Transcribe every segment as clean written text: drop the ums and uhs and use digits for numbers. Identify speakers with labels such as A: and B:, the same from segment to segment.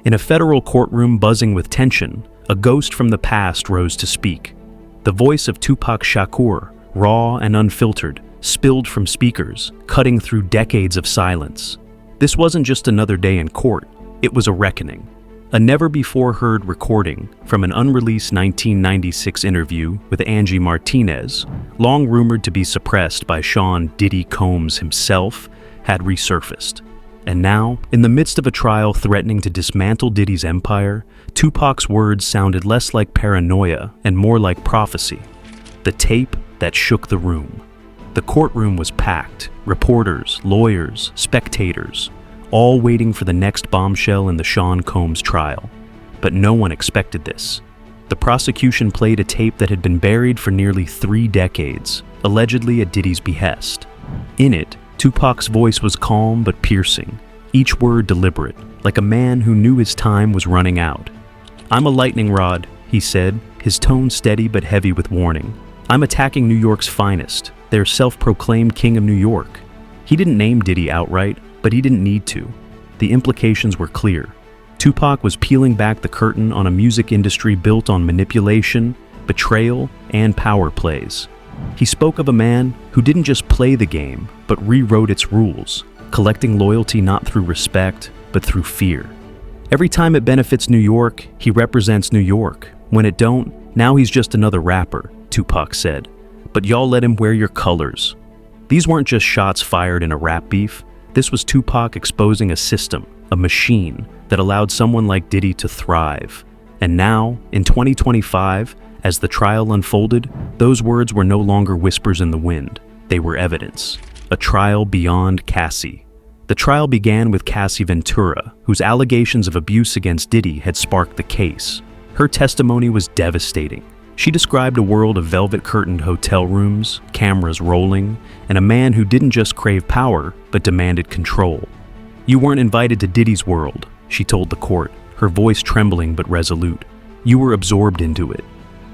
A: In a federal courtroom buzzing with tension, a ghost from the past rose to speak. The voice of Tupac Shakur, raw and unfiltered, spilled from speakers, cutting through decades of silence. This wasn't just another day in court, it was a reckoning. A never-before-heard recording from an unreleased 1996 interview with Angie Martinez, long rumored to be suppressed by Sean Diddy Combs himself, had resurfaced. And now, in the midst of a trial threatening to dismantle Diddy's empire, Tupac's words sounded less like paranoia and more like prophecy. The tape that shook the room. The courtroom was packed, reporters, lawyers, spectators, all waiting for the next bombshell in the Sean Combs trial. But no one expected this. The prosecution played a tape that had been buried for nearly 3 decades, allegedly at Diddy's behest. In it, Tupac's voice was calm but piercing, each word deliberate, like a man who knew his time was running out. "I'm a lightning rod," he said, his tone steady but heavy with warning. "I'm attacking New York's finest, their self-proclaimed king of New York." He didn't name Diddy outright, but he didn't need to. The implications were clear. Tupac was peeling back the curtain on a music industry built on manipulation, betrayal, and power plays. He spoke of a man who didn't just play the game, but rewrote its rules, collecting loyalty not through respect, but through fear. Every time it benefits New York, he represents New York. When it don't, now he's just another rapper, Tupac said. But y'all let him wear your colors. These weren't just shots fired in a rap beef. This was Tupac exposing a system, a machine, that allowed someone like Diddy to thrive. And now, in 2025, as the trial unfolded, those words were no longer whispers in the wind. They were evidence. A trial beyond Cassie. The trial began with Cassie Ventura, whose allegations of abuse against Diddy had sparked the case. Her testimony was devastating. She described a world of velvet-curtained hotel rooms, cameras rolling, and a man who didn't just crave power, but demanded control. "You weren't invited to Diddy's world," she told the court, her voice trembling but resolute. "You were absorbed into it."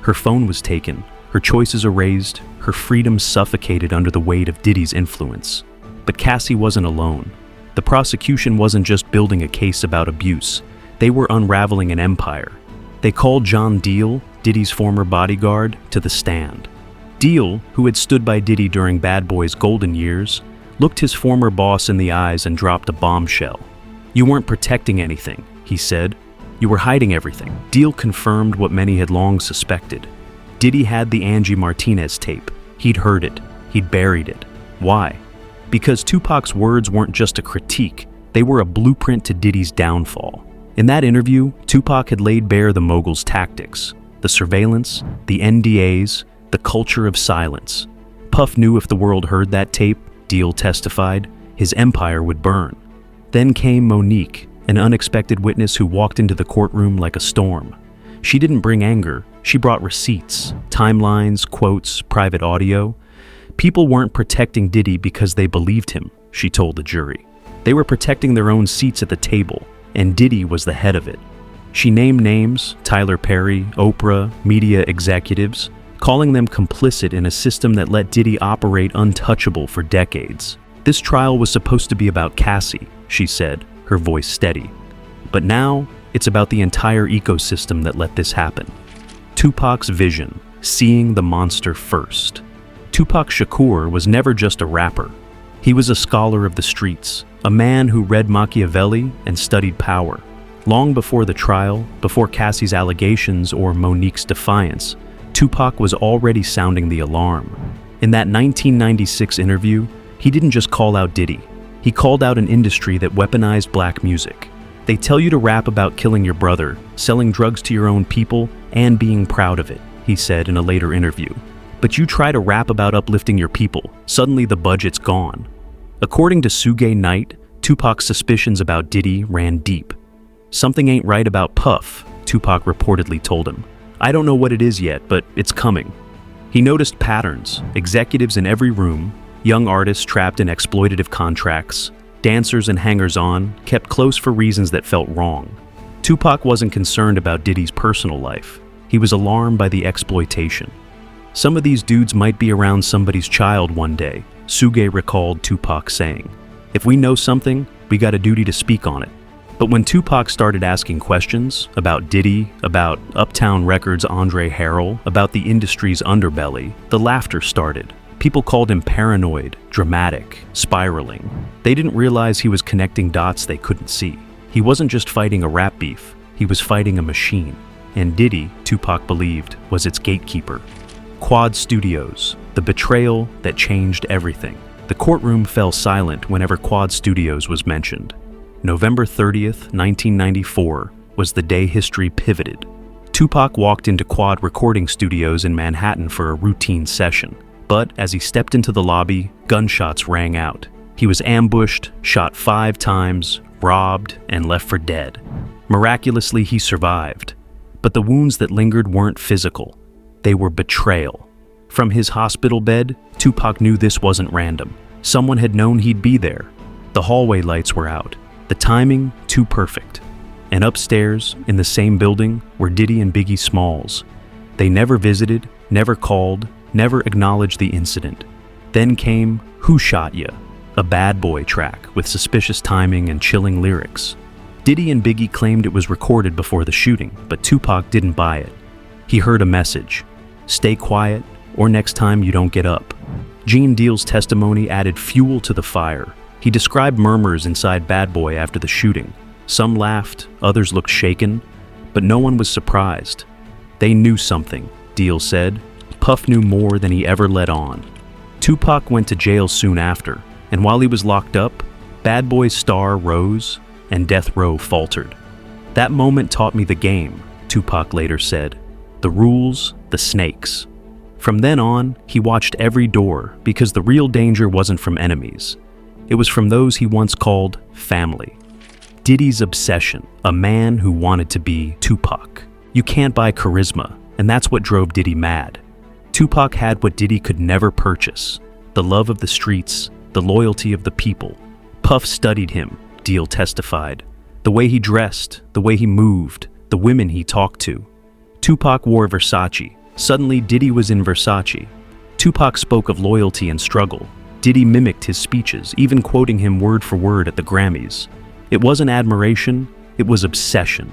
A: Her phone was taken, her choices erased, her freedom suffocated under the weight of Diddy's influence. But Cassie wasn't alone. The prosecution wasn't just building a case about abuse. They were unraveling an empire. They called John Deal, Diddy's former bodyguard, to the stand. Deal, who had stood by Diddy during Bad Boy's golden years, looked his former boss in the eyes and dropped a bombshell. "You weren't protecting anything," he said. "You were hiding everything." Deal confirmed what many had long suspected. Diddy had the Angie Martinez tape. He'd heard it. He'd buried it. Why? Because Tupac's words weren't just a critique. They were a blueprint to Diddy's downfall. In that interview, Tupac had laid bare the mogul's tactics. The surveillance, the NDAs, the culture of silence. Puff knew if the world heard that tape, Deal testified, his empire would burn. Then came Monique, an unexpected witness who walked into the courtroom like a storm. She didn't bring anger, she brought receipts, timelines, quotes, private audio. People weren't protecting Diddy because they believed him, she told the jury. They were protecting their own seats at the table, and Diddy was the head of it. She named names, Tyler Perry, Oprah, media executives, calling them complicit in a system that let Diddy operate untouchable for decades. This trial was supposed to be about Cassie, she said, her voice steady. But now, it's about the entire ecosystem that let this happen. Tupac's vision, seeing the monster first. Tupac Shakur was never just a rapper. He was a scholar of the streets, a man who read Machiavelli and studied power. Long before the trial, before Cassie's allegations or Monique's defiance, Tupac was already sounding the alarm. In that 1996 interview, he didn't just call out Diddy. He called out an industry that weaponized black music. They tell you to rap about killing your brother, selling drugs to your own people, and being proud of it, he said in a later interview. But you try to rap about uplifting your people, suddenly the budget's gone. According to Suge Knight, Tupac's suspicions about Diddy ran deep. "Something ain't right about Puff," Tupac reportedly told him. "I don't know what it is yet, but it's coming." He noticed patterns, executives in every room, young artists trapped in exploitative contracts, dancers and hangers-on, kept close for reasons that felt wrong. Tupac wasn't concerned about Diddy's personal life. He was alarmed by the exploitation. "Some of these dudes might be around somebody's child one day," Suge recalled Tupac saying. "If we know something, we got a duty to speak on it." But when Tupac started asking questions about Diddy, about Uptown Records' Andre Harrell, about the industry's underbelly, the laughter started. People called him paranoid, dramatic, spiraling. They didn't realize he was connecting dots they couldn't see. He wasn't just fighting a rap beef, he was fighting a machine. And Diddy, Tupac believed, was its gatekeeper. Quad Studios, the betrayal that changed everything. The courtroom fell silent whenever Quad Studios was mentioned. November 30th, 1994 was the day history pivoted. Tupac walked into Quad Recording Studios in Manhattan for a routine session. But as he stepped into the lobby, gunshots rang out. He was ambushed, shot 5 times, robbed, and left for dead. Miraculously, he survived. But the wounds that lingered weren't physical. They were betrayal. From his hospital bed, Tupac knew this wasn't random. Someone had known he'd be there. The hallway lights were out. The timing, too perfect. And upstairs, in the same building, were Diddy and Biggie Smalls. They never visited, never called, never acknowledged the incident. Then came Who Shot Ya?, a bad boy track with suspicious timing and chilling lyrics. Diddy and Biggie claimed it was recorded before the shooting, but Tupac didn't buy it. He heard a message: stay quiet, or next time you don't get up. Gene Deal's testimony added fuel to the fire. He described murmurs inside Bad Boy after the shooting. Some laughed, others looked shaken, but no one was surprised. They knew something, Deal said. Puff knew more than he ever let on. Tupac went to jail soon after, and while he was locked up, Bad Boy's star rose and death row faltered. That moment taught me the game, Tupac later said. The rules, the snakes. From then on, he watched every door because the real danger wasn't from enemies. It was from those he once called family. Diddy's obsession, a man who wanted to be Tupac. You can't buy charisma, and that's what drove Diddy mad. Tupac had what Diddy could never purchase: the love of the streets, the loyalty of the people. Puff studied him, Deal testified. The way he dressed, the way he moved, the women he talked to. Tupac wore Versace. Suddenly, Diddy was in Versace. Tupac spoke of loyalty and struggle. Diddy mimicked his speeches, even quoting him word for word at the Grammys. It wasn't admiration, it was obsession.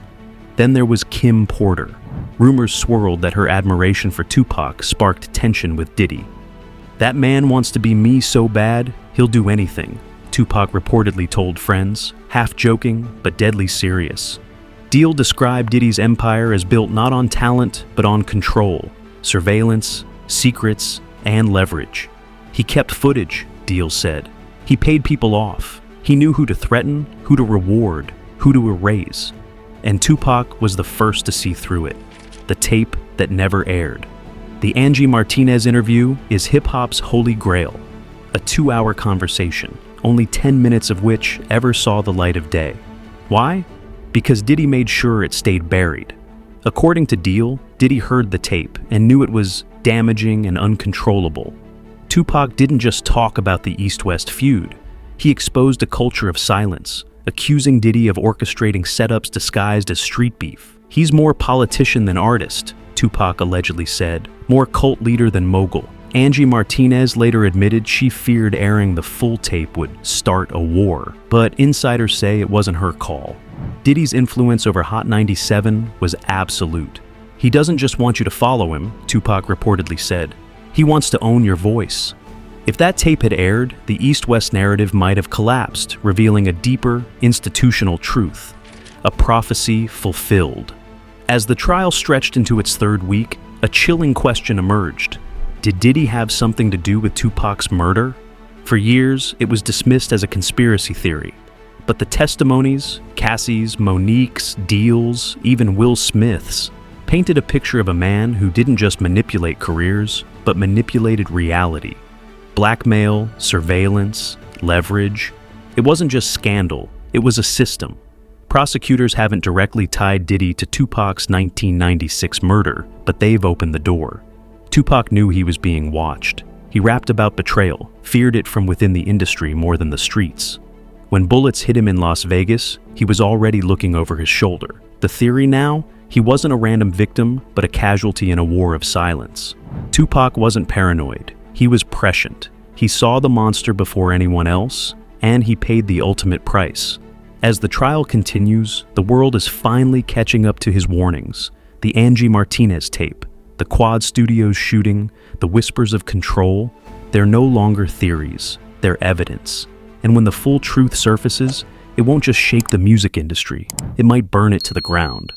A: Then there was Kim Porter. Rumors swirled that her admiration for Tupac sparked tension with Diddy. That man wants to be me so bad, he'll do anything, Tupac reportedly told friends, half joking but deadly serious. Deal described Diddy's empire as built not on talent, but on control, surveillance, secrets, and leverage. He kept footage, Deal said. He paid people off. He knew who to threaten, who to reward, who to erase. And Tupac was the first to see through it. The tape that never aired. The Angie Martinez interview is hip-hop's holy grail. A 2-hour conversation, only 10 minutes of which ever saw the light of day. Why? Because Diddy made sure it stayed buried. According to Deal, Diddy heard the tape and knew it was damaging and uncontrollable. Tupac didn't just talk about the East-West feud. He exposed a culture of silence, accusing Diddy of orchestrating setups disguised as street beef. He's more politician than artist, Tupac allegedly said, more cult leader than mogul. Angie Martinez later admitted she feared airing the full tape would start a war, but insiders say it wasn't her call. Diddy's influence over Hot 97 was absolute. He doesn't just want you to follow him, Tupac reportedly said. He wants to own your voice. If that tape had aired, the East-West narrative might have collapsed, revealing a deeper, institutional truth. A prophecy fulfilled. As the trial stretched into its 3rd week, a chilling question emerged. Did Diddy have something to do with Tupac's murder? For years, it was dismissed as a conspiracy theory. But the testimonies, Cassie's, Monique's, Deal's, even Will Smith's, painted a picture of a man who didn't just manipulate careers, but manipulated reality. Blackmail, surveillance, leverage. It wasn't just scandal, it was a system. Prosecutors haven't directly tied Diddy to Tupac's 1996 murder, but they've opened the door. Tupac knew he was being watched. He rapped about betrayal, feared it from within the industry more than the streets. When bullets hit him in Las Vegas, he was already looking over his shoulder. The theory now? He wasn't a random victim, but a casualty in a war of silence. Tupac wasn't paranoid. He was prescient. He saw the monster before anyone else, and he paid the ultimate price. As the trial continues, the world is finally catching up to his warnings. The Angie Martinez tape, the Quad Studios shooting, the whispers of control, they're no longer theories, they're evidence. And when the full truth surfaces, it won't just shake the music industry, it might burn it to the ground.